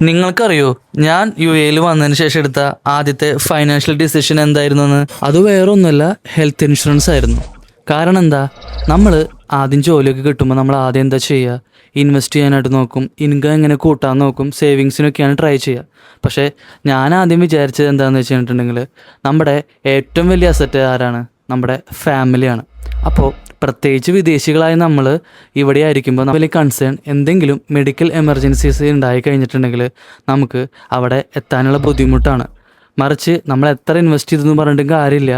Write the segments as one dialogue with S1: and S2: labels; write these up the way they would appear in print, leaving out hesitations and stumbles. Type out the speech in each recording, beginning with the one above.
S1: നിങ്ങൾക്കറിയോ ഞാൻ യു എയിൽ വന്നതിന് ശേഷം എടുത്ത ആദ്യത്തെ ഫൈനാൻഷ്യൽ ഡിസിഷൻ എന്തായിരുന്നെന്ന്? അത് വേറൊന്നുമല്ല, ഹെൽത്ത് ഇൻഷുറൻസ് ആയിരുന്നു. കാരണം എന്താ, നമ്മൾ ആദ്യം ജോലിയൊക്കെ കിട്ടുമ്പോൾ നമ്മൾ ആദ്യം എന്താ ചെയ്യുക? ഇൻവെസ്റ്റ് ചെയ്യാനായിട്ട് നോക്കും, ഇൻകം എങ്ങനെ കൂട്ടാൻ നോക്കും, സേവിങ്സിനൊക്കെയാണ് ട്രൈ ചെയ്യുക. പക്ഷേ ഞാൻ ആദ്യം വിചാരിച്ചത് എന്താണെന്ന് വെച്ചിട്ടുണ്ടെങ്കിൽ, നമ്മുടെ ഏറ്റവും വലിയ അസറ്റ് ആരാണ്? നമ്മുടെ ഫാമിലിയാണ്. അപ്പോൾ പ്രത്യേകിച്ച് വിദേശികളായ നമ്മൾ ഇവിടെ ആയിരിക്കുമ്പോൾ വലിയ കൺസേൺ എന്തെങ്കിലും മെഡിക്കൽ എമർജൻസീസ് ഉണ്ടായി കഴിഞ്ഞിട്ടുണ്ടെങ്കിൽ നമുക്ക് അവിടെ എത്താനുള്ള ബുദ്ധിമുട്ടാണ്. മറിച്ച് നമ്മൾ എത്ര ഇൻവെസ്റ്റ് ചെയ്തെന്ന് പറഞ്ഞിട്ടും കാര്യമില്ല,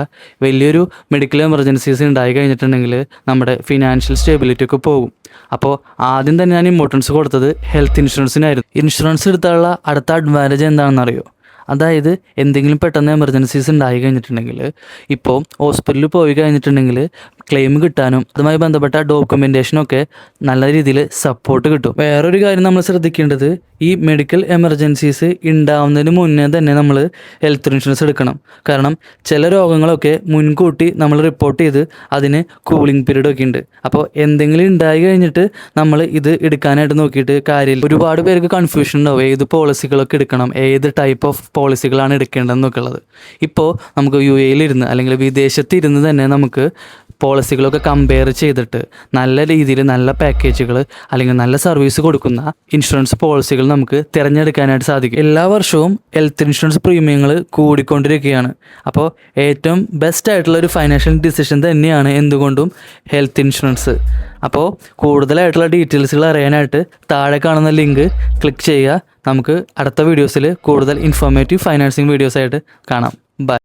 S1: വലിയൊരു മെഡിക്കൽ എമർജൻസീസ് ഉണ്ടായി കഴിഞ്ഞിട്ടുണ്ടെങ്കിൽ നമ്മുടെ ഫിനാൻഷ്യൽ സ്റ്റെബിലിറ്റി ഒക്കെ പോകും. അപ്പോൾ ആദ്യം തന്നെ ഞാൻ ഇമ്പോർട്ടൻസ് കൊടുത്തത് ഹെൽത്ത് ഇൻഷുറൻസിനായിരുന്നു. ഇൻഷുറൻസ് എടുത്താലുള്ള അടുത്ത അഡ്വാൻറ്റേജ് എന്താണെന്നറിയോ? അതായത് എന്തെങ്കിലും പെട്ടെന്ന് എമർജൻസീസ് ഉണ്ടായി കഴിഞ്ഞിട്ടുണ്ടെങ്കിൽ, ഇപ്പോൾ ഹോസ്പിറ്റലിൽ പോയി കഴിഞ്ഞിട്ടുണ്ടെങ്കിൽ ക്ലെയിം കിട്ടാനും അതുമായി ബന്ധപ്പെട്ട ഡോക്യുമെൻറ്റേഷനൊക്കെ നല്ല രീതിയിൽ സപ്പോർട്ട് കിട്ടും. വേറൊരു കാര്യം നമ്മൾ ശ്രദ്ധിക്കേണ്ടത്, ഈ മെഡിക്കൽ എമർജൻസീസ് ഉണ്ടാവുന്നതിന് മുന്നേ തന്നെ നമ്മൾ ഹെൽത്ത് ഇൻഷുറൻസ് എടുക്കണം. കാരണം ചില രോഗങ്ങളൊക്കെ മുൻകൂട്ടി നമ്മൾ റിപ്പോർട്ട് ചെയ്ത് അതിന് കൂളിംഗ് പീരീഡ് ഒക്കെ ഉണ്ട്. അപ്പോൾ എന്തെങ്കിലും ഉണ്ടായി കഴിഞ്ഞിട്ട് നമ്മൾ ഇത് എടുക്കാനായിട്ട് നോക്കിയിട്ട് കാര്യമില്ല. ഒരുപാട് പേർക്ക് കൺഫ്യൂഷൻ ഉണ്ടാവും, ഏത് പോളിസികളൊക്കെ എടുക്കണം, ഏത് ടൈപ്പ് ഓഫ് പോളിസികളാണ് എടുക്കേണ്ടതെന്നൊക്കെ ഉള്ളത്. ഇപ്പോൾ നമുക്ക് യു എയിലിരുന്ന് അല്ലെങ്കിൽ വിദേശത്തിരുന്ന് തന്നെ നമുക്ക് പോളിസികളൊക്കെ കമ്പയർ ചെയ്തിട്ട് നല്ല രീതിയിൽ നല്ല പാക്കേജുകൾ അല്ലെങ്കിൽ നല്ല സർവീസ് കൊടുക്കുന്ന ഇൻഷുറൻസ് പോളിസികൾ നമുക്ക് തിരഞ്ഞെടുക്കാനായിട്ട് സാധിക്കും. എല്ലാ വർഷവും ഹെൽത്ത് ഇൻഷുറൻസ് പ്രീമിയങ്ങൾ കൂടിക്കൊണ്ടിരിക്കുകയാണ്. അപ്പോൾ ഏറ്റവും ബെസ്റ്റ് ആയിട്ടുള്ള ഒരു ഫൈനാൻഷ്യൽ ഡിസിഷൻ തന്നെയാണ് എന്തുകൊണ്ടും ഹെൽത്ത് ഇൻഷുറൻസ്. അപ്പോൾ കൂടുതലായിട്ടുള്ള ഡീറ്റെയിൽസുകൾ അറിയാനായിട്ട് താഴെ കാണുന്ന ലിങ്ക് ക്ലിക്ക് ചെയ്യുക. നമുക്ക് അടുത്ത വീഡിയോസിൽ കൂടുതൽ ഇൻഫോർമേറ്റീവ് ഫൈനാൻസിങ് വീഡിയോസായിട്ട് കാണാം. ബൈ.